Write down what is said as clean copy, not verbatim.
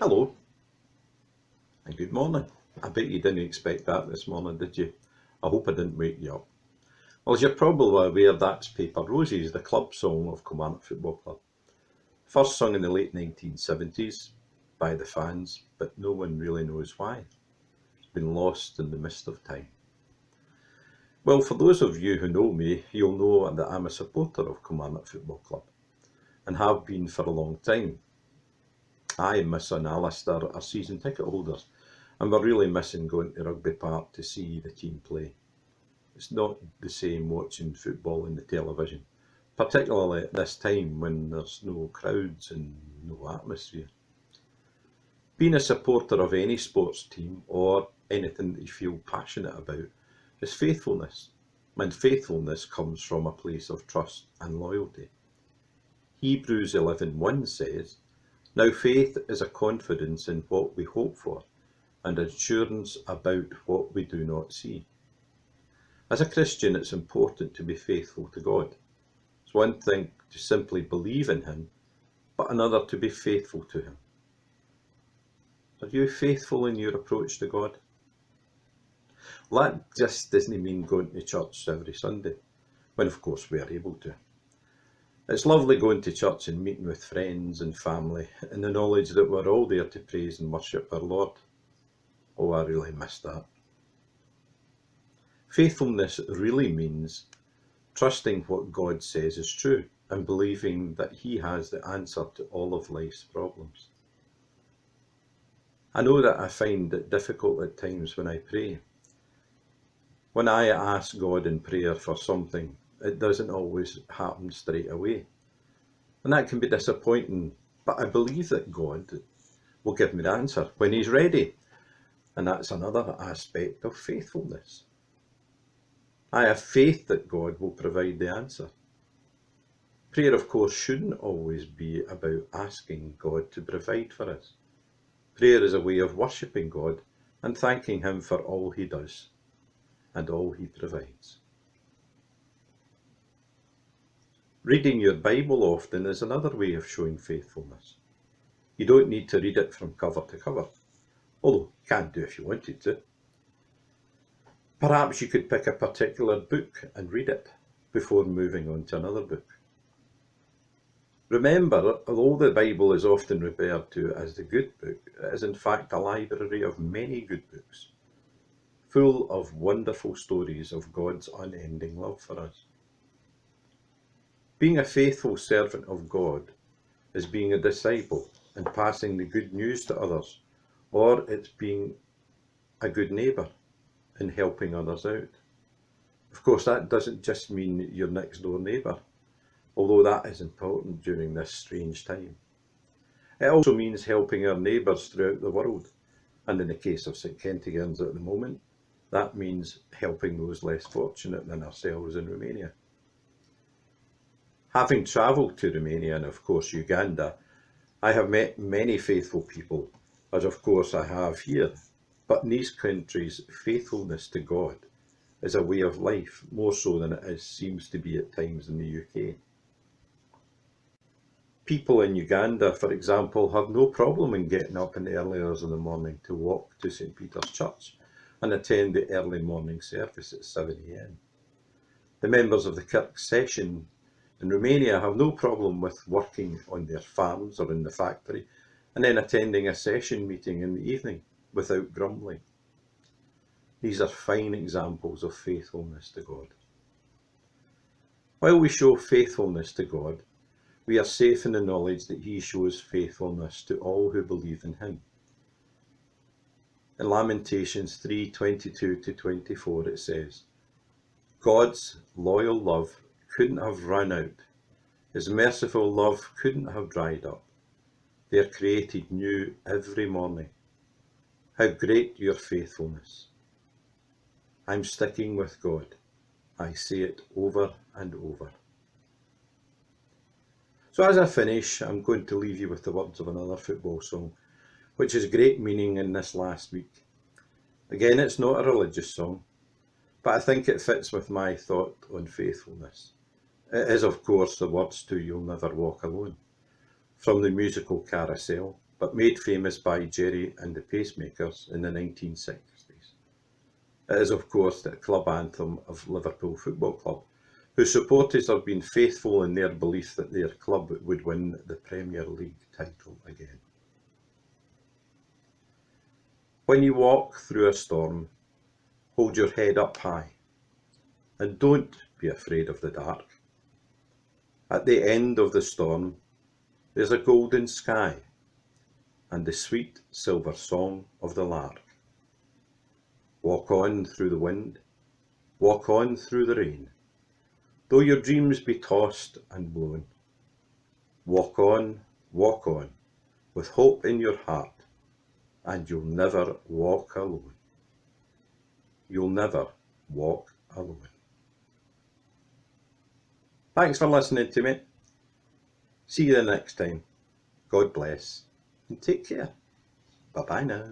Hello and good morning. I bet you didn't expect that this morning, did you? I hope I didn't wake you up. Well, as you're probably aware, that's Paper Roses, the club song of Kilmarnock Football Club. First sung in the late 1970s by the fans, but no one really knows why. It's been lost in the mist of time. Well, for those of you who know me, you'll know that I'm a supporter of Kilmarnock Football Club and have been for a long time. I and my son Alistair are season ticket holders, and we're really missing going to Rugby Park to see the team play. It's not the same watching football in the television, particularly at this time when there's no crowds and no atmosphere. Being a supporter of any sports team or anything that you feel passionate about is faithfulness, and faithfulness comes from a place of trust and loyalty. Hebrews 11:1 says, "Now faith is a confidence in what we hope for, and assurance about what we do not see." As a Christian, it's important to be faithful to God. It's one thing to simply believe in Him, but another to be faithful to Him. Are you faithful in your approach to God? Well, that just doesn't mean going to church every Sunday, when of course we are able to. It's lovely going to church and meeting with friends and family in the knowledge that we're all there to praise and worship our Lord. Oh, I really miss that. Faithfulness really means trusting what God says is true and believing that He has the answer to all of life's problems. I know that I find it difficult at times when I pray. When I ask God in prayer for something, it doesn't always happen straight away. And that can be disappointing, but I believe that God will give me the answer when He's ready. And that's another aspect of faithfulness. I have faith that God will provide the answer. Prayer, of course, shouldn't always be about asking God to provide for us. Prayer is a way of worshipping God and thanking Him for all He does and all He provides. Reading your Bible often is another way of showing faithfulness. You don't need to read it from cover to cover, although you can do if you wanted to. Perhaps you could pick a particular book and read it before moving on to another book. Remember, although the Bible is often referred to as the good book, it is in fact a library of many good books, full of wonderful stories of God's unending love for us. Being a faithful servant of God is being a disciple and passing the good news to others, or it's being a good neighbour and helping others out. Of course, that doesn't just mean your next door neighbour, although that is important during this strange time. It also means helping our neighbours throughout the world, and in the case of St Kentigern's at the moment, that means helping those less fortunate than ourselves in Romania. Having travelled to Romania and of course Uganda, I have met many faithful people, as of course I have here, but in these countries faithfulness to God is a way of life, more so than it seems to be at times in the UK. People in Uganda, for example, have no problem in getting up in the early hours of the morning to walk to St Peter's Church and attend the early morning service at 7 a.m. The members of the Kirk session in Romania have no problem with working on their farms or in the factory and then attending a session meeting in the evening without grumbling. These are fine examples of faithfulness to God. While we show faithfulness to God, we are safe in the knowledge that He shows faithfulness to all who believe in Him. In Lamentations 3:22-24 it says, "God's loyal love couldn't have run out. His merciful love couldn't have dried up. They are created new every morning. How great your faithfulness." I'm sticking with God. I say it over and over. So as I finish, I'm going to leave you with the words of another football song, which has great meaning in this last week. Again, it's not a religious song, but I think it fits with my thought on faithfulness. It is, of course, the words to "You'll Never Walk Alone," from the musical Carousel but made famous by Jerry and the Pacemakers in the 1960s. It is, of course, the club anthem of Liverpool Football Club, whose supporters have been faithful in their belief that their club would win the Premier League title again. When you walk through a storm, hold your head up high, and don't be afraid of the dark. At the end of the storm, there's a golden sky and the sweet silver song of the lark. Walk on through the wind, walk on through the rain, though your dreams be tossed and blown. Walk on, with hope in your heart, and you'll never walk alone. You'll never walk alone. Thanks for listening to me. See you the next time. God bless and take care. Bye bye now.